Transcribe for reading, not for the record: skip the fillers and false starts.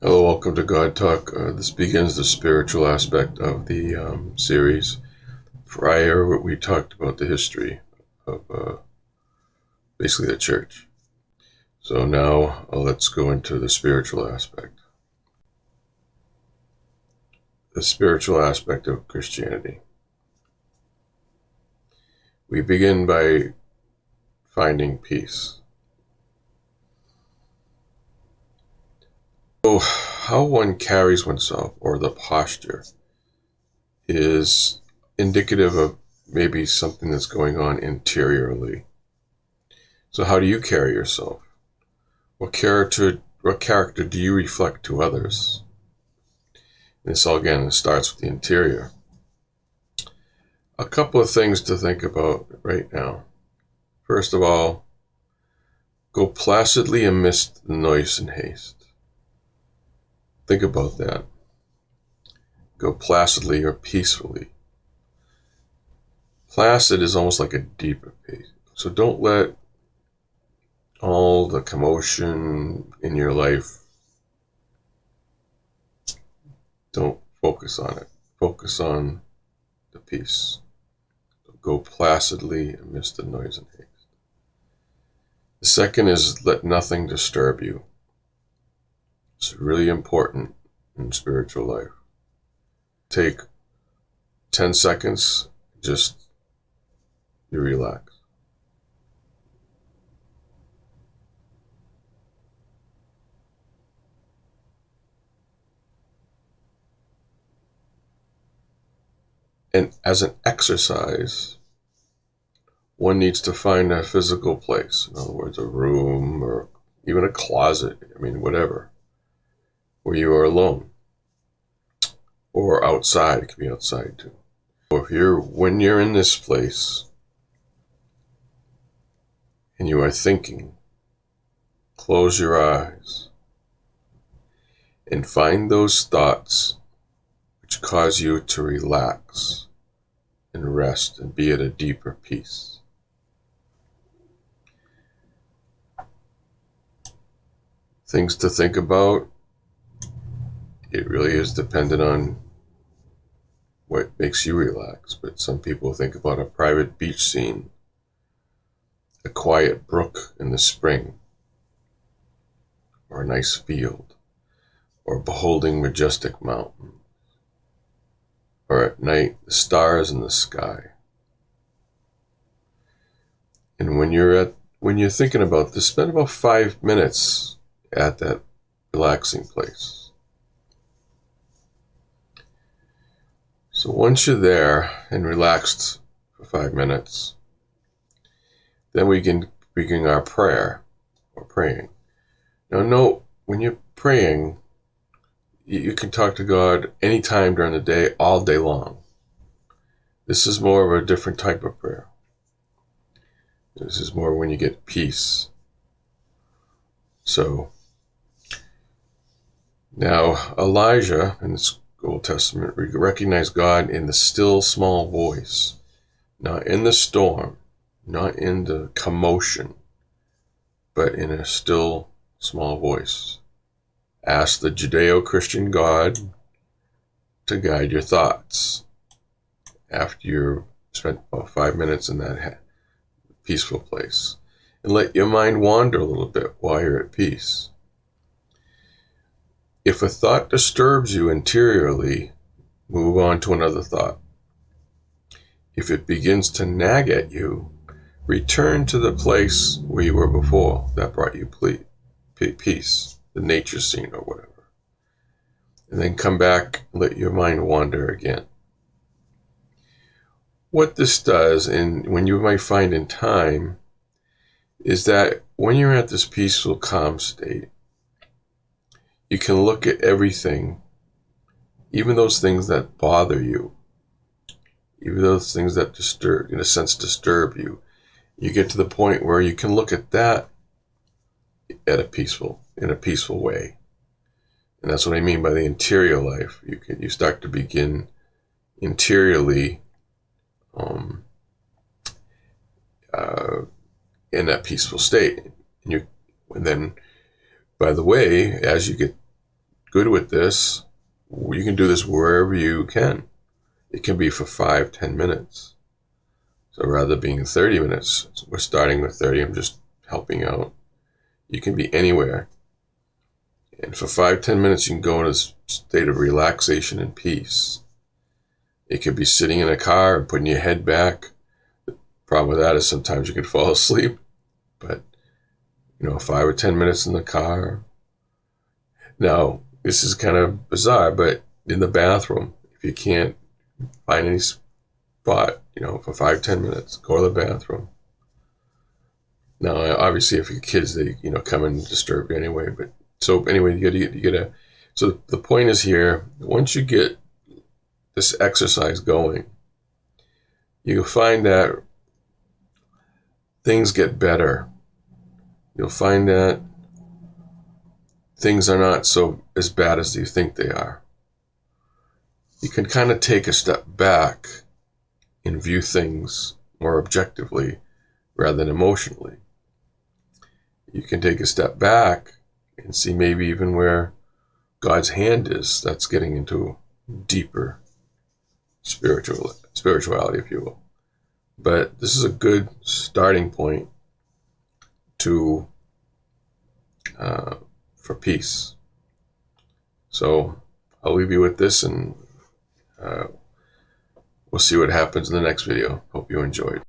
Hello, welcome to God Talk. This begins the spiritual aspect of the series. Prior, we talked about the history of basically the church. So now let's go into the spiritual aspect. The spiritual aspect of Christianity. We begin by finding peace. So, how one carries oneself, or the posture, is indicative of maybe something that's going on interiorly. So, how do you carry yourself? What character do you reflect to others? This all again starts with the interior. A couple of things to think about right now. First of all, go placidly amidst the noise and haste. Think about that. Go placidly or peacefully. Placid is almost like a deeper peace. So don't let all the commotion in your life, don't focus on it. Focus on the peace. Go placidly amidst the noise and haste. The second is let nothing disturb you. It's really important in spiritual life. Take 10 seconds, just you relax. And as an exercise, one needs to find a physical place. In other words, a room or even a closet, whatever, where you are alone. Or outside, it can be outside too. So when you're in this place and you are thinking, close your eyes and find those thoughts which cause you to relax and rest and be at a deeper peace. Things to think about. It really is dependent on what makes you relax, but some people think about a private beach scene, a quiet brook in the spring, or a nice field, or beholding majestic mountains, or at night the stars in the sky. And when you're thinking about this, spend about 5 minutes at that relaxing place. So once you're there and relaxed for 5 minutes, then we can begin our prayer or praying. Now note, when you're praying, you can talk to God anytime during the day, all day long. This is more of a different type of prayer. This is more when you get peace. So now Elijah in the Old Testament recognized God in the still small voice, not in the storm, not in the commotion, but in a still small voice. Ask the Judeo-Christian God to guide your thoughts after you've spent about 5 minutes in that peaceful place. And let your mind wander a little bit while you're at peace. If a thought disturbs you interiorly, move on to another thought. If it begins to nag at you, return to the place where you were before that brought you peace, the nature scene or whatever. And then come back, let your mind wander again. What this does, and when you might find in time, is that when you're at this peaceful, calm state, you can look at everything, even those things that bother you, even those things that disturb you. You get to the point where you can look at that in a peaceful way. And that's what I mean by the interior life. You start to begin interiorly in that peaceful state. And then, by the way, as you get good with this, you can do this wherever you can. It can be for 5-10 minutes. So rather than being 30 minutes, we're starting with 30. I'm just helping out. You can be anywhere. And for 5-10 minutes, you can go in a state of relaxation and peace. It could be sitting in a car and putting your head back. The problem with that is sometimes you can fall asleep. But, 5 or 10 minutes in the car. Now, this is kind of bizarre, but in the bathroom, if you can't find any spot, for 5-10 minutes, go to the bathroom. Now, obviously, if your kids, they, come and disturb you anyway. But so anyway, you gotta. So the point is here: once you get this exercise going, you'll find that things get better. You'll find that things are not so as bad as you think they are. You can kind of take a step back and view things more objectively rather than emotionally. You can take a step back and see maybe even where God's hand is. That's getting into deeper spirituality, if you will. But this is a good starting point to for peace. So I'll leave you with this, and we'll see what happens in the next video. Hope you enjoyed.